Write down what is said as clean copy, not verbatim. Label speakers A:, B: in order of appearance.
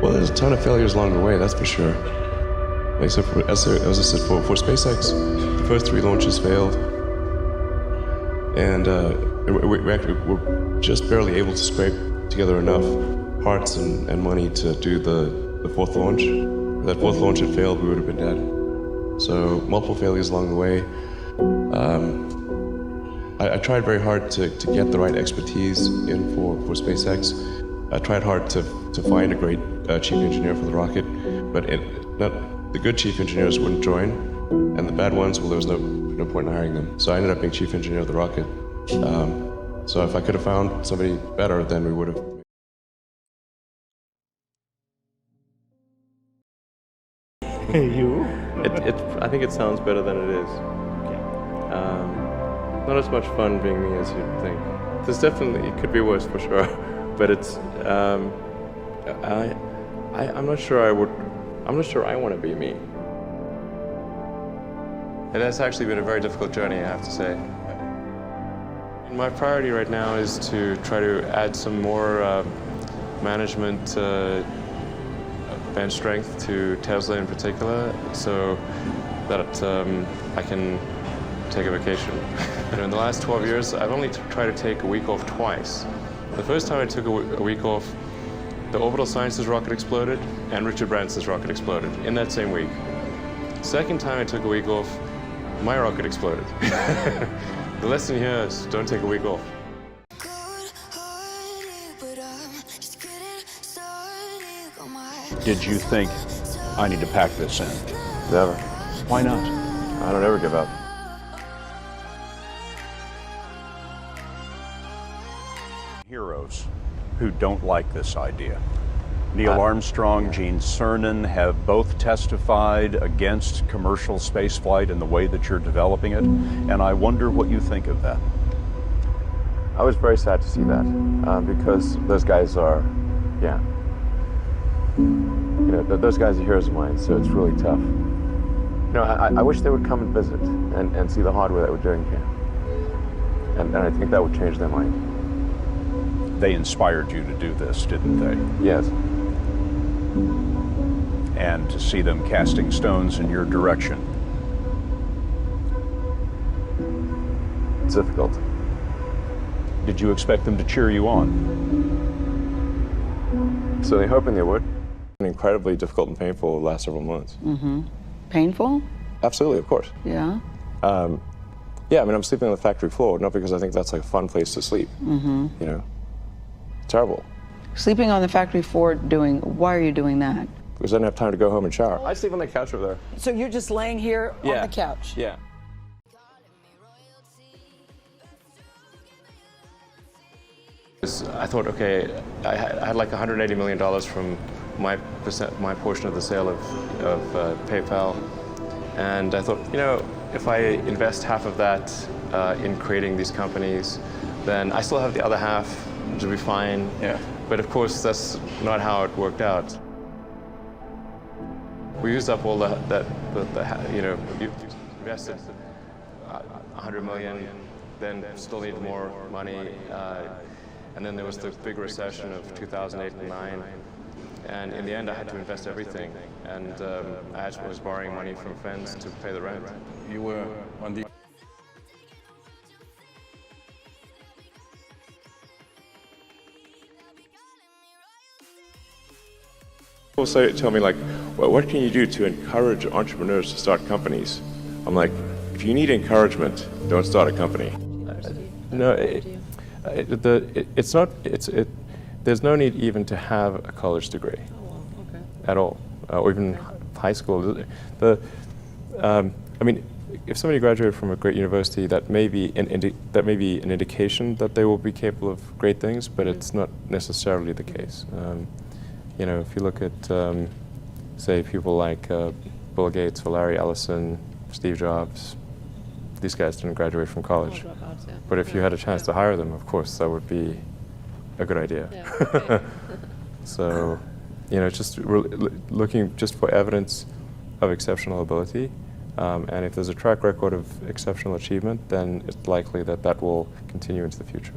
A: Well, there's a ton of failures along the way, that's for sure. Like, so as I said, for SpaceX, the first 3 launches failed. And we actually were just barely able to scrape together enough parts and money to do the 4th launch. If that 4th launch had failed, we would have been dead. So multiple failures along the way. I tried very hard to get the right expertise in for SpaceX. I tried hard to find a great chief engineer for the rocket, but the good chief engineers wouldn't join, and the bad ones, well, there was no point in hiring them. So I ended up being chief engineer of the rocket. So if I could have found somebody better, then we would have.
B: Hey, you?
C: I think it sounds better than it is. Not as much fun being me as you'd think. There's definitely, it could be worse for sure, but it's, I'm not sure I want to be me. It has actually been a very difficult journey, I have to say. My priority right now is to try to add some more management bench strength to Tesla in particular, so that I can take a vacation. In the last 12 years, I've only tried to take a week off twice. The first time I took a week off, the Orbital Sciences rocket exploded and Richard Branson's rocket exploded in that same week. Second time I took a week off, my rocket exploded. The lesson here is don't take a week off.
D: Did you think, I need to pack this in?
E: Never.
D: Why not?
E: I don't ever give up.
D: Heroes who don't like this idea. Neil Armstrong, Gene Cernan have both testified against commercial spaceflight and the way that you're developing it, and I wonder what you think of that.
E: I was very sad to see that, because those guys are, yeah. You know, those guys are heroes of mine, so it's really tough. You know, I wish they would come and visit and see the hardware that we're doing here. And I think that would change their mind.
D: They inspired you to do this, didn't they?
E: Yes.
D: And to see them casting stones in your direction.
E: It's difficult.
D: Did you expect them to cheer you on?
E: Certainly hoping they would.
A: Incredibly difficult and painful the last several months.
F: Mm-hmm. Painful?
A: Absolutely, of course.
F: Yeah.
A: Yeah, I mean, I'm sleeping on the factory floor, not because I think that's like a fun place to sleep.
F: Mm-hmm.
A: You know, terrible.
F: Sleeping on the factory floor why are you doing that?
A: Because I didn't have time to go home and shower. I sleep on the couch over there.
F: So you're just laying here on the couch?
A: Yeah. I thought, okay, I had like $180 million from my portion of the sale of PayPal, and I thought, you know, if I invest half of that in creating these companies, then I still have the other half to be fine.
E: Yeah.
A: But of course, that's not how it worked out. We used up all you know, you invested 100 million, then still need more money. And then there was the big recession of 2008 and 2009. And in the end, I had to invest everything. And I was borrowing money from friends to pay the rent.
B: You were on the...
A: People tell me, like, well, what can you do to encourage entrepreneurs to start companies? I'm like, if you need encouragement, don't start a company. No, there's no need even to have a college degree at all, or even high school. I mean, if somebody graduated from a great university, that may be an indication that they will be capable of great things, but it's not necessarily the case. You know, if you look at, say, people like Bill Gates or Larry Ellison, Steve Jobs, these guys didn't graduate from college. But if you had a chance to hire them, of course, that would be a good idea.
G: Yeah,
A: So, you know, just looking just for evidence of exceptional ability. And if there's a track record of exceptional achievement, then it's likely that that will continue into the future.